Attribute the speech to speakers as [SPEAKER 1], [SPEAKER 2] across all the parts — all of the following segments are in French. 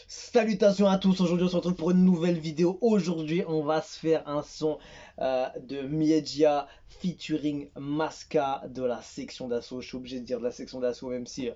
[SPEAKER 1] Salutations à tous, aujourd'hui on se retrouve pour une nouvelle vidéo. Aujourd'hui on va se faire un son de Miedia featuring Maska de la section d'assaut. Je suis obligé de dire de la section d'assaut même si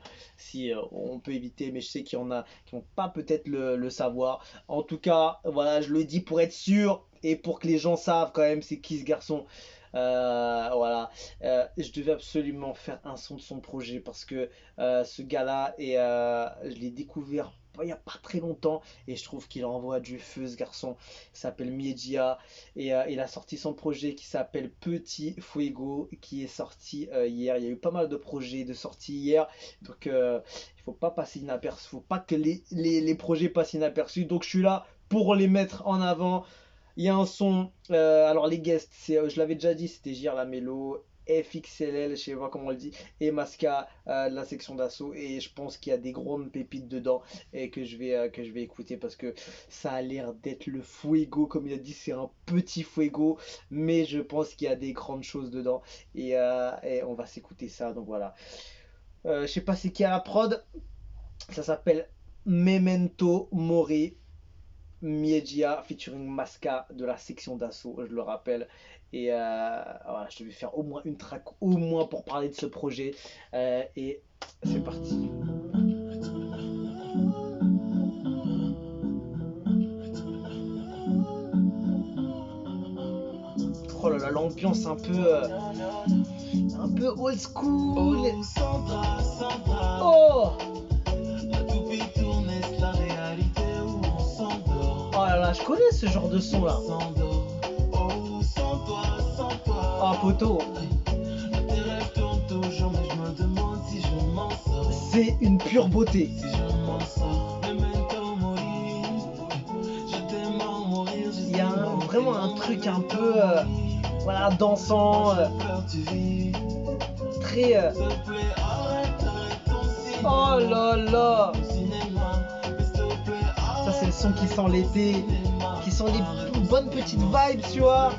[SPEAKER 1] on peut éviter, mais je sais qu'il y en a qui n'ont pas peut-être le savoir. En tout cas voilà, je le dis pour être sûr et pour que les gens savent quand même c'est qui ce garçon. Voilà, je devais absolument faire un son de son projet parce que ce gars-là, je l'ai découvert il n'y a pas très longtemps et je trouve qu'il envoie du feu ce garçon. Il s'appelle Miedia et il a sorti son projet qui s'appelle Petit Fuego qui est sorti hier. Il y a eu pas mal de projets de sortie hier, donc il faut pas passer inaperçu, faut pas que les projets passent inaperçus, donc je suis là pour les mettre en avant. Il y a un son, alors les guests, je l'avais déjà dit, c'était Jir la Mélo, FXLL, je sais pas comment on le dit, et Maska de la section d'assaut. Et je pense qu'il y a des grandes pépites dedans et que je vais écouter parce que ça a l'air d'être le fuego, comme il a dit, c'est un petit fuego, mais je pense qu'il y a des grandes choses dedans et on va s'écouter ça. Donc voilà. Je sais pas c'est qui à la prod, ça s'appelle Memento Mori. Miedia featuring Maska de la section d'assaut, je le rappelle. Et voilà, je devais faire au moins une track, au moins pour parler de ce projet. Et c'est parti. Oh là là, l'ambiance un peu old school. Oh, oh là là, je connais ce genre de son là. Oh poteau, c'est une pure beauté. Il y a vraiment un truc un peu voilà, dansant, très oh là là, ça c'est le son qui sent l'été, qui sent les bonnes petites vibes, tu vois.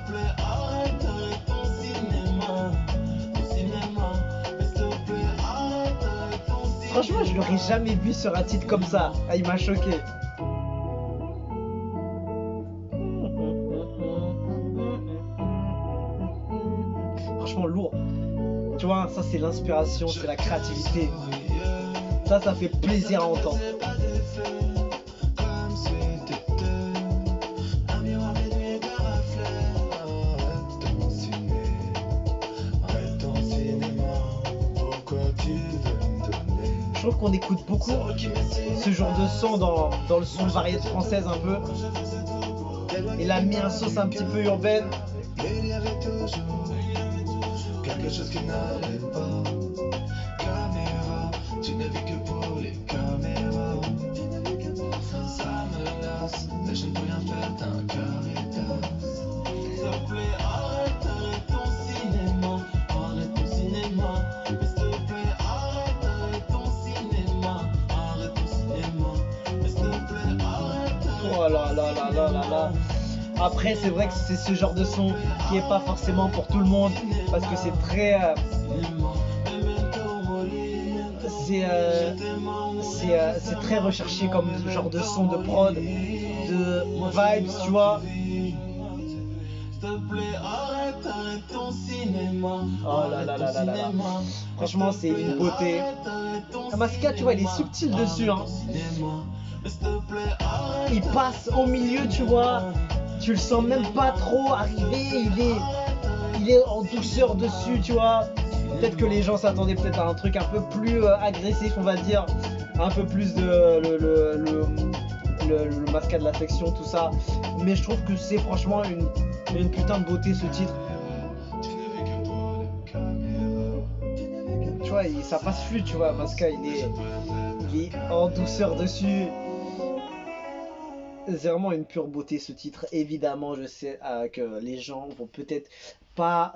[SPEAKER 1] Franchement, je l'aurais jamais vu sur un titre comme ça. Ah, il m'a choqué. Franchement, lourd. Tu vois, ça c'est l'inspiration, c'est la créativité. Ça fait plaisir à entendre. Je trouve qu'on écoute beaucoup ce genre de son dans le son de variété française un peu. Il a mis un sauce un petit peu urbaine. Quelque chose qui n'allait pas. Caméra, tu n'as vu que pour les caméras. Ça me lasse, mais je ne peux rien faire d'un caritas. S'il te plaît, arrête ton cinéma. Arrête ton cinéma. S'il te plaît, arrête ton cinéma. Arrête ton cinéma. S'il te plaît, arrête. Oh là là là là là là. Après, c'est vrai que c'est ce genre de son qui est pas forcément pour tout le monde parce que c'est très c'est très recherché comme genre de son de prod, de vibes, tu vois. Oh là là là là là là. Franchement, c'est une beauté. Maska, tu vois, il est subtil dessus, hein. Il passe au milieu, tu vois. Tu le sens même pas trop arriver. Il est en douceur dessus, tu vois. Peut-être que les gens s'attendaient peut-être à un truc un peu plus agressif, on va dire. Un peu plus de le Maska de la section, tout ça. Mais je trouve que c'est franchement une putain de beauté ce titre. Tu vois, ça passe fluide, tu vois. Maska, il est en douceur dessus. C'est vraiment une pure beauté ce titre. Évidemment, je sais que les gens vont peut-être pas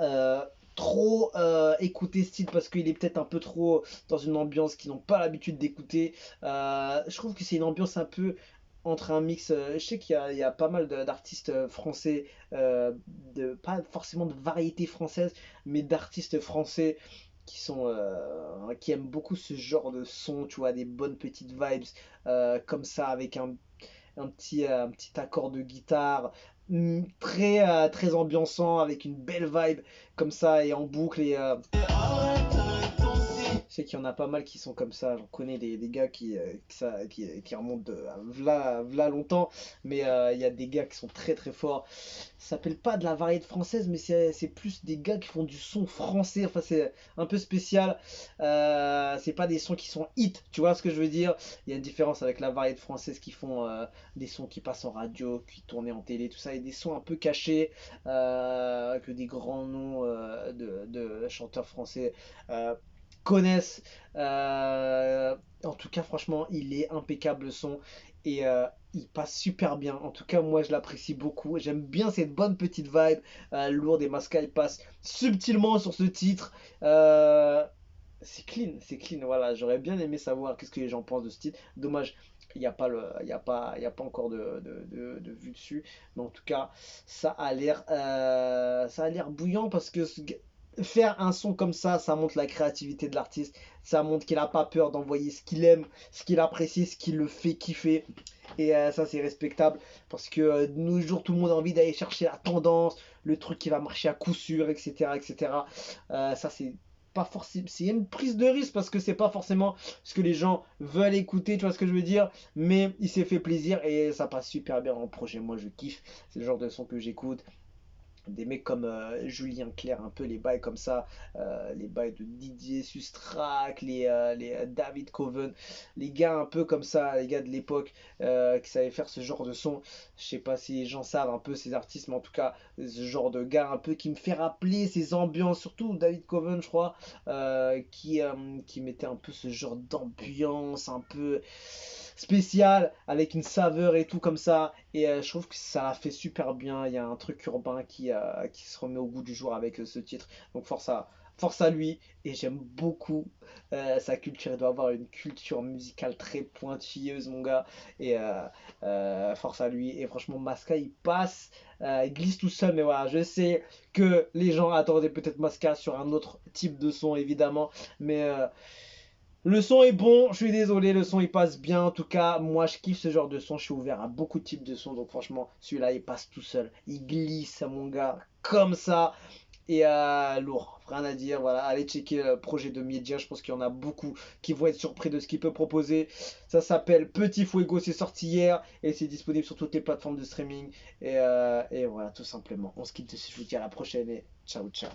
[SPEAKER 1] trop écouter ce titre parce qu'il est peut-être un peu trop dans une ambiance qu'ils n'ont pas l'habitude d'écouter. Je trouve que c'est une ambiance un peu entre un mix. Je sais qu'il y a pas mal d'artistes français, pas forcément de variété française, mais d'artistes français qui aiment beaucoup ce genre de son, tu vois, des bonnes petites vibes comme ça, avec un petit accord de guitare très ambiançant, avec une belle vibe comme ça et en boucle. Je sais qu'il y en a pas mal qui sont comme ça. J'en connais des gars qui remontent v'là longtemps, mais il y a des gars qui sont très très forts. Ça s'appelle pas de la variété française, mais c'est plus des gars qui font du son français. Enfin, c'est un peu spécial. C'est pas des sons qui sont hits, tu vois ce que je veux dire? Il y a une différence avec la variété française qui font des sons qui passent en radio, qui tournent en télé, tout ça, et des sons un peu cachés que des grands noms de chanteurs français euh, connaissent. En tout cas, franchement, il est impeccable le son et il passe super bien. En tout cas, moi, je l'apprécie beaucoup. J'aime bien cette bonne petite vibe lourde et Masca, il passe subtilement sur ce titre. C'est clean, c'est clean. Voilà, j'aurais bien aimé savoir qu'est-ce que les gens pensent de ce titre. Dommage. Il y a pas encore de vue dessus, mais en tout cas, ça a l'air bouillant parce que faire un son comme ça montre la créativité de l'artiste, ça montre qu'il n'a pas peur d'envoyer ce qu'il aime, ce qu'il apprécie, ce qui le fait kiffer. Et ça, c'est respectable parce que de nos jours, tout le monde a envie d'aller chercher la tendance, le truc qui va marcher à coup sûr, etc. etc. Ça, c'est pas forcément, c'est une prise de risque parce que c'est pas forcément ce que les gens veulent écouter, tu vois ce que je veux dire, mais il s'est fait plaisir et ça passe super bien en projet. Moi, je kiffe, c'est le genre de son que j'écoute. Des mecs comme Julien Clerc, un peu les bails comme ça, les bails de Didier Sustrac, les David Coven, les gars un peu comme ça, les gars de l'époque qui savaient faire ce genre de son. Je sais pas si les gens savent un peu ces artistes, mais en tout cas, ce genre de gars un peu qui me fait rappeler ces ambiances, surtout David Coven, je crois, qui mettait un peu ce genre d'ambiance un peu spécial avec une saveur et tout comme ça. Et je trouve que ça a fait super bien. Il y a un truc urbain qui se remet au goût du jour avec ce titre. Donc force à lui. Et j'aime beaucoup sa culture. Il doit avoir une culture musicale très pointilleuse, mon gars. Et force à lui. Et franchement, Masca, il passe. Il glisse tout seul. Mais voilà, je sais que les gens attendaient peut-être Masca sur un autre type de son, évidemment. Mais le son est bon, je suis désolé, le son il passe bien. En tout cas, moi je kiffe ce genre de son. Je suis ouvert à beaucoup de types de sons. Donc franchement, celui-là il passe tout seul. Il glisse, mon gars, comme ça. Et lourd, rien à dire. Voilà, allez checker le projet de Miedia. Je pense qu'il y en a beaucoup qui vont être surpris de ce qu'il peut proposer. Ça s'appelle Petit Fuego, c'est sorti hier. Et c'est disponible sur toutes les plateformes de streaming. Et voilà, tout simplement. On se quitte dessus. Je vous dis à la prochaine et ciao, ciao.